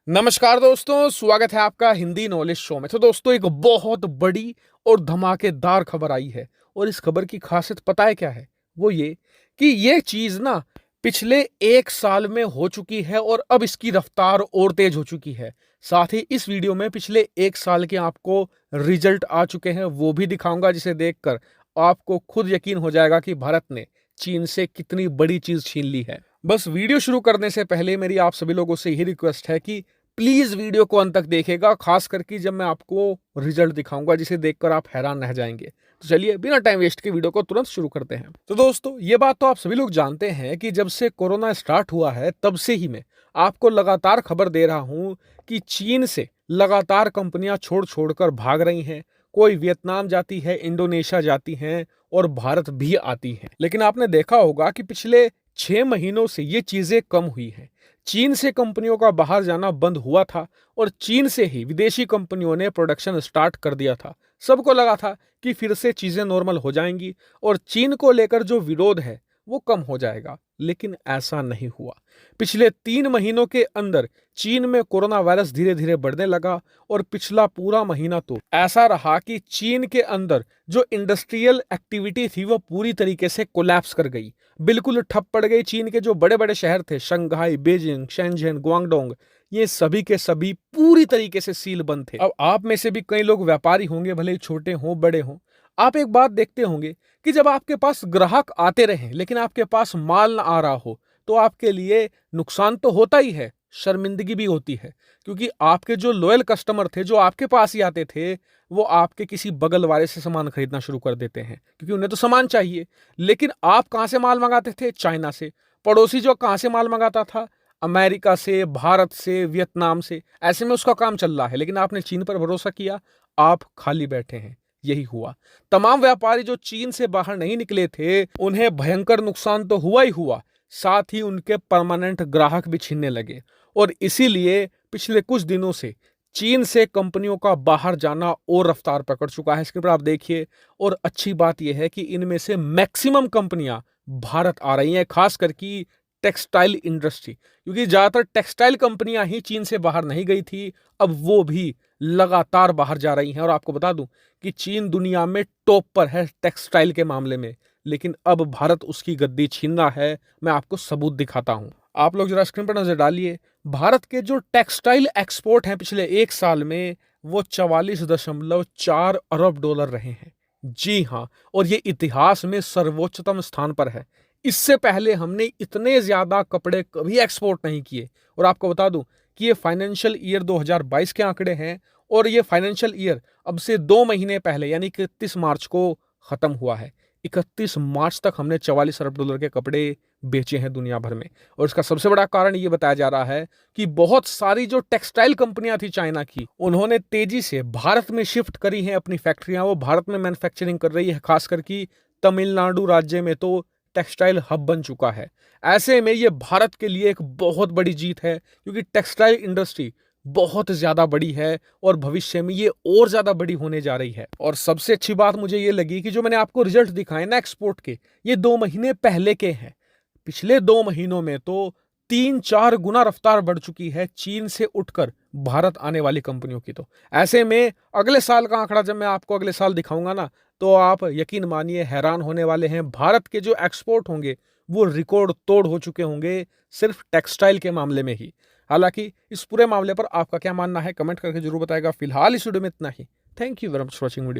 नमस्कार दोस्तों, स्वागत है आपका हिंदी नॉलेज शो में। तो दोस्तों, एक बहुत बड़ी और धमाकेदार खबर आई है और इस खबर की खासियत पता है क्या है? वो ये कि ये चीज़ ना पिछले 1 साल में हो चुकी है और अब इसकी रफ्तार और तेज हो चुकी है। साथ ही इस वीडियो में पिछले 1 साल के आपको रिजल्ट आ चुके हैं, वो भी दिखाऊँगा, जिसे देखकर आपको खुद यकीन हो जाएगा कि भारत ने चीन से कितनी बड़ी चीज़ छीन ली है। बस वीडियो शुरू करने से पहले मेरी आप सभी लोगों से यही रिक्वेस्ट है कि प्लीज वीडियो को अंत तक देखिएगा, खास करके जब मैं आपको रिजल्ट दिखाऊंगा जिसे देखकर आप हैरान रह जाएंगे। तो चलिए बिना टाइम वेस्ट के वीडियो को तुरंत शुरू करते हैं। तो दोस्तों, ये बात तो आप सभी लोग जानते हैं कि जब से कोरोना स्टार्ट हुआ है तब से ही मैं आपको लगातार खबर दे रहा हूं कि चीन से लगातार कंपनियां छोड़ छोड़कर भाग रही हैं। कोई वियतनाम जाती है, इंडोनेशिया जाती हैं और भारत भी आती हैं। लेकिन आपने देखा होगा कि पिछले 6 महीनों से ये चीजें कम हुई हैं। चीन से कंपनियों का बाहर जाना बंद हुआ था और चीन से ही विदेशी कंपनियों ने प्रोडक्शन स्टार्ट कर दिया था। सबको लगा था कि फिर से चीजें नॉर्मल हो जाएंगी और चीन को लेकर जो विरोध है वो कम हो जाएगा, लेकिन ऐसा नहीं हुआ। पिछले 3 महीनों के अंदर चीन में कोरोना वायरस धीरे धीरे बढ़ने लगा और पिछला पूरा महीना तो ऐसा रहा कि चीन के अंदर जो इंडस्ट्रियल एक्टिविटी थी वो पूरी तरीके से कोलैप्स कर गई, बिल्कुल ठप पड़ गई। चीन के जो बड़े बड़े शहर थे, शंघाई, बीजिंग, शेंझेन, गुआंगडोंग, ये सभी के सभी पूरी तरीके से सील बंद थे। अब आप में से भी कई लोग व्यापारी होंगे, भले ही छोटे हों बड़े हों। आप एक बात देखते होंगे कि जब आपके पास ग्राहक आते रहे लेकिन आपके पास माल ना आ रहा हो तो आपके लिए नुकसान तो होता ही है, शर्मिंदगी भी होती है। क्योंकि आपके जो लॉयल कस्टमर थे, जो आपके पास ही आते थे, वो आपके किसी बगल वाले से सामान खरीदना शुरू कर देते हैं क्योंकि उन्हें तो सामान चाहिए। लेकिन आप कहां से माल मंगाते थे? चाइना से। पड़ोसी जो कहां से माल मंगाता था? अमेरिका से, भारत से, वियतनाम से। ऐसे में उसका काम चल रहा है, लेकिन आपने चीन पर भरोसा किया, आप खाली बैठे हैं। यही हुआ। तमाम व्यापारी जो चीन से बाहर नहीं निकले थे उन्हें भयंकर नुकसान तो हुआ ही हुआ, साथ ही उनके परमानेंट ग्राहक भी छीनने लगे। और इसीलिए पिछले कुछ दिनों से चीन से कंपनियों का बाहर जाना और रफ्तार पकड़ चुका है। स्क्रीन पर आप देखिए। और अच्छी बात यह है कि इनमें से मैक्सिमम कंपनियां भारत आ रही हैं, खास करके टेक्सटाइल इंडस्ट्री, क्योंकि ज्यादातर टेक्सटाइल कंपनियां ही चीन से बाहर नहीं गई थी, अब वो भी लगातार बाहर जा रही हैं। और आपको बता दूं कि चीन दुनिया में टॉप पर है टेक्सटाइल के मामले में, लेकिन अब भारत उसकी गद्दी छीन रहा है। मैं आपको सबूत दिखाता हूं। आप लोग जरा स्क्रीन पर नजर डालिए। भारत के जो टेक्सटाइल एक्सपोर्ट हैं पिछले 1 साल में, वो 44.4 अरब डॉलर रहे हैं। जी हाँ, और ये इतिहास में सर्वोच्चतम स्थान पर है। इससे पहले हमने इतने ज्यादा कपड़े कभी एक्सपोर्ट नहीं किए। और आपको बता दूं कि ये फाइनेंशियल ईयर 2022 के आंकड़े हैं और ये फाइनेंशियल ईयर अब से 2 महीने पहले यानी कि 31 मार्च को खत्म हुआ है। 31 मार्च तक हमने 44 अरब डॉलर के कपड़े बेचे हैं दुनिया भर में। और इसका सबसे बड़ा कारण ये बताया जा रहा है कि बहुत सारी जो टेक्सटाइल कंपनियां थी चाइना की, उन्होंने तेजी से भारत में शिफ्ट करी हैं अपनी फैक्ट्रियां। वो भारत में मैन्युफैक्चरिंग कर रही है, खास करके तमिलनाडु राज्य में तो टेक्सटाइल हब बन चुका है। ऐसे में ये भारत के लिए एक बहुत बड़ी जीत है, क्योंकि टेक्सटाइल इंडस्ट्री बहुत ज्यादा बड़ी है और भविष्य में ये और ज्यादा बड़ी होने जा रही है। और सबसे अच्छी बात मुझे ये लगी कि जो मैंने आपको रिजल्ट दिखाए ना एक्सपोर्ट के, ये 2 महीने पहले के हैं। पिछले 2 महीनों में तो 3-4 गुना रफ्तार बढ़ चुकी है चीन से उठकर भारत आने वाली कंपनियों की। तो ऐसे में अगले साल का आंकड़ा जब मैं आपको अगले साल दिखाऊंगा ना, तो आप यकीन मानिए हैरान होने वाले हैं। भारत के जो एक्सपोर्ट होंगे वो रिकॉर्ड तोड़ हो चुके होंगे, सिर्फ टेक्सटाइल के मामले में ही। हालांकि इस पूरे मामले पर आपका क्या मानना है कमेंट करके जरूर बताएगा। फिलहाल इस वीडियो में इतना ही। Thank you very much for watching video.